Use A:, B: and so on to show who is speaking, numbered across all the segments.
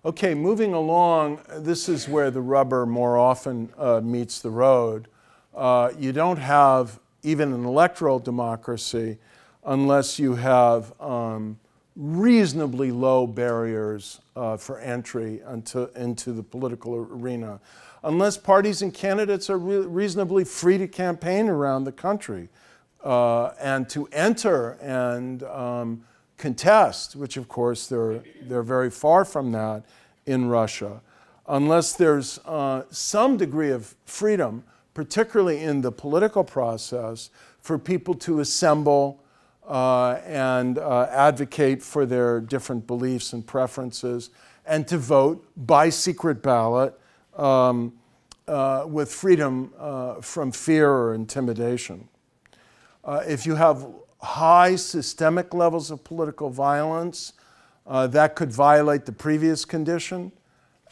A: Okay, moving along, this is where the rubber more often meets the road. You don't have even an electoral democracy unless you have reasonably low barriers for entry into the political arena. Unless parties and candidates are reasonably free to campaign around the country and to enter and contest, which of course they're very far from that in Russia. Unless there's some degree of freedom, particularly in the political process, for people to assemble and advocate for their different beliefs and preferences, and to vote by secret ballot with freedom from fear or intimidation. If you have high systemic levels of political violence, that could violate the previous condition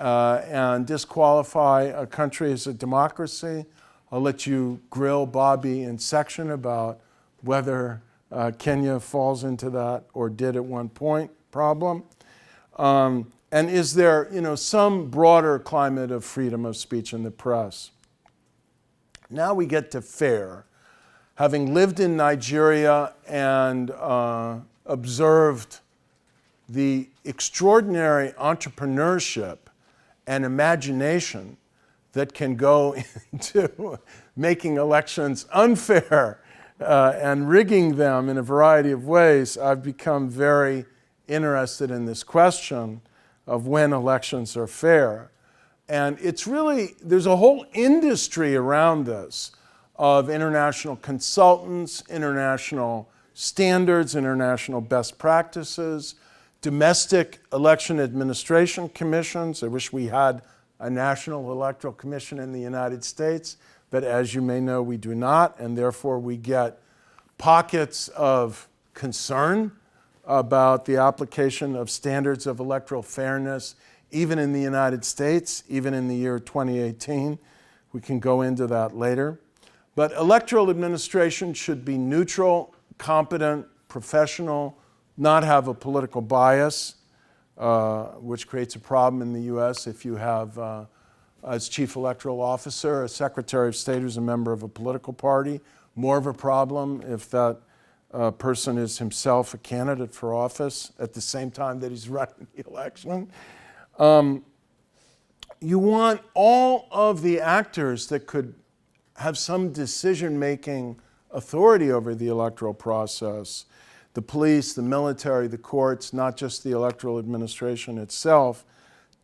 A: and disqualify a country as a democracy. I'll let you grill Bobby in section about whether Kenya falls into that or did at one point problem. And is there, some broader climate of freedom of speech in the press? Now we get to fair. Having lived in Nigeria and observed the extraordinary entrepreneurship and imagination that can go into making elections unfair and rigging them in a variety of ways, I've become very interested in this question of when elections are fair. And it's really, there's a whole industry around this of international consultants, international standards, international best practices, domestic election administration commissions. I wish we had a national electoral commission in the United States, but as you may know, we do not, and therefore we get pockets of concern about the application of standards of electoral fairness, even in the United States, even in the year 2018. We can go into that later. But electoral administration should be neutral, competent, professional, not have a political bias, which creates a problem in the US if you have, as chief electoral officer, a secretary of state who's a member of a political party. More of a problem if that person is himself a candidate for office at the same time that he's running the election. You want all of the actors that could have some decision-making authority over the electoral process, the police, the military, the courts, not just the electoral administration itself,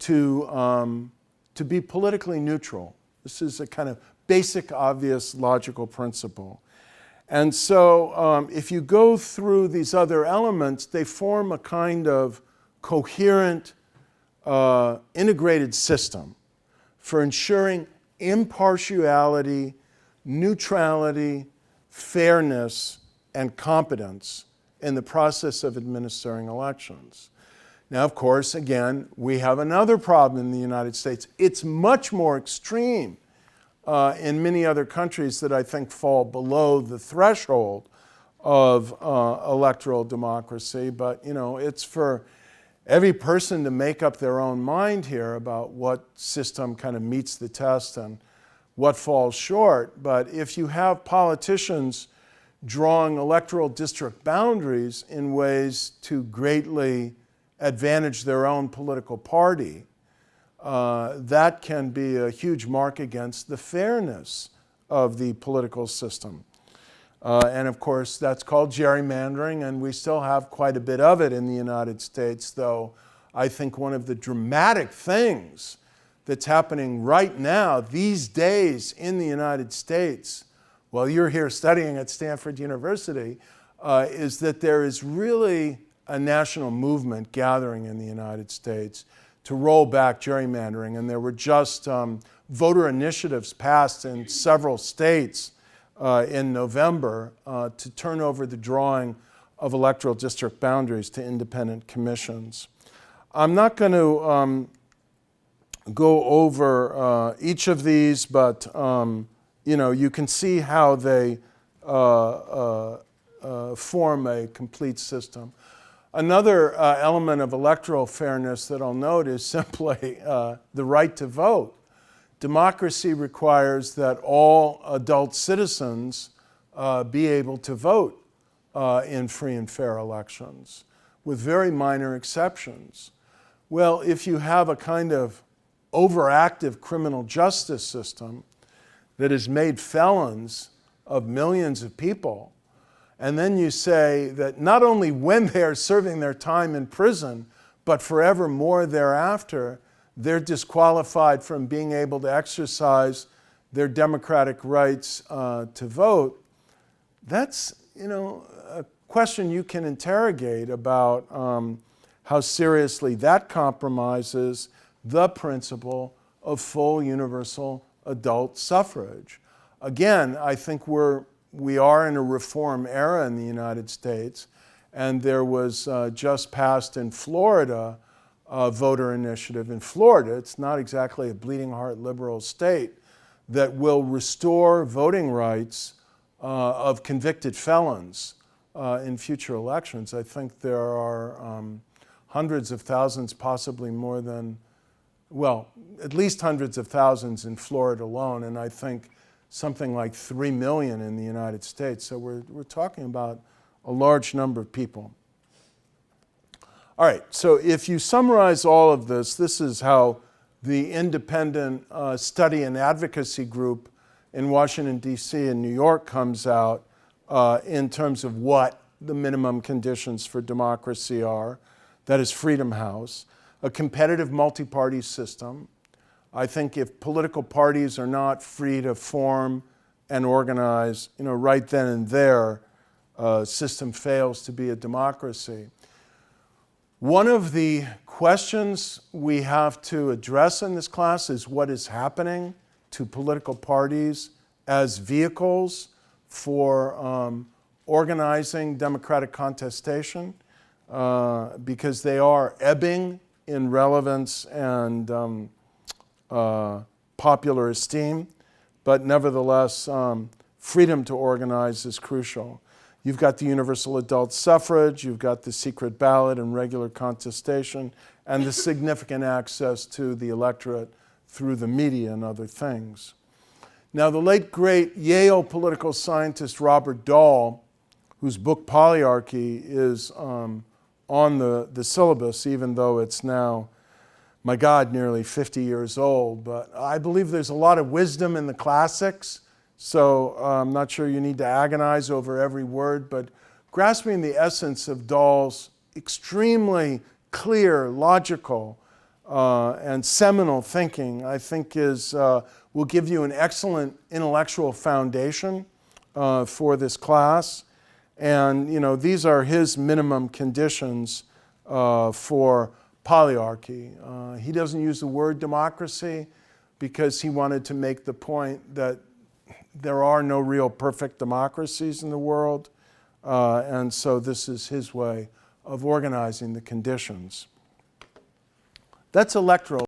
A: to be politically neutral. This is a kind of basic, obvious, logical principle. And so if you go through these other elements, they form a kind of coherent, integrated system for ensuring impartiality, neutrality, fairness, and competence in the process of administering elections. Now, of course, again, we have another problem in the United States. It's much more extreme in many other countries that I think fall below the threshold of electoral democracy. But, it's for every person to make up their own mind here about what system kind of meets the test and what falls short. But if you have politicians drawing electoral district boundaries in ways to greatly advantage their own political party, that can be a huge mark against the fairness of the political system. And of course, that's called gerrymandering, and we still have quite a bit of it in the United States, though I think one of the dramatic things that's happening right now, these days in the United States, while you're here studying at Stanford University, is that there is really a national movement gathering in the United States to roll back gerrymandering. And there were just voter initiatives passed in several states in November to turn over the drawing of electoral district boundaries to independent commissions. I'm not going to go over each of these, but you can see how they form a complete system. Another element of electoral fairness that I'll note is simply the right to vote. Democracy requires that all adult citizens be able to vote in free and fair elections, with very minor exceptions. Well, if you have a kind of overactive criminal justice system that has made felons of millions of people, and then you say that not only when they are serving their time in prison, but forevermore thereafter, they're disqualified from being able to exercise their democratic rights to vote, that's, a question you can interrogate about how seriously that compromises the principle of full universal adult suffrage. Again, I think we are in a reform era in the United States, and there was just passed in Florida a voter initiative in Florida. It's not exactly a bleeding heart liberal state that will restore voting rights of convicted felons in future elections. I think there are hundreds of thousands, possibly more than, well, at least hundreds of thousands in Florida alone, and I think something like 3 million in the United States. So we're talking about a large number of people. All right, so if you summarize all of this, this is how the independent study and advocacy group in Washington, D.C. and New York comes out in terms of what the minimum conditions for democracy are. That is Freedom House, a competitive multi-party system. I think if political parties are not free to form and organize, right then and there, system fails to be a democracy. One of the questions we have to address in this class is what is happening to political parties as vehicles for organizing democratic contestation, because they are ebbing in relevance and popular esteem, but nevertheless, freedom to organize is crucial. You've got the universal adult suffrage, you've got the secret ballot and regular contestation, and the significant access to the electorate through the media and other things. Now, the late, great Yale political scientist Robert Dahl, whose book Polyarchy is on the syllabus, even though it's now, my God, nearly 50 years old, but I believe there's a lot of wisdom in the classics. So I'm not sure you need to agonize over every word, but grasping the essence of Dahl's extremely clear, logical, and seminal thinking, I think will give you an excellent intellectual foundation for this class. And these are his minimum conditions for polyarchy. He doesn't use the word democracy because he wanted to make the point that there are no real perfect democracies in the world, and so this is his way of organizing the conditions. That's electoral.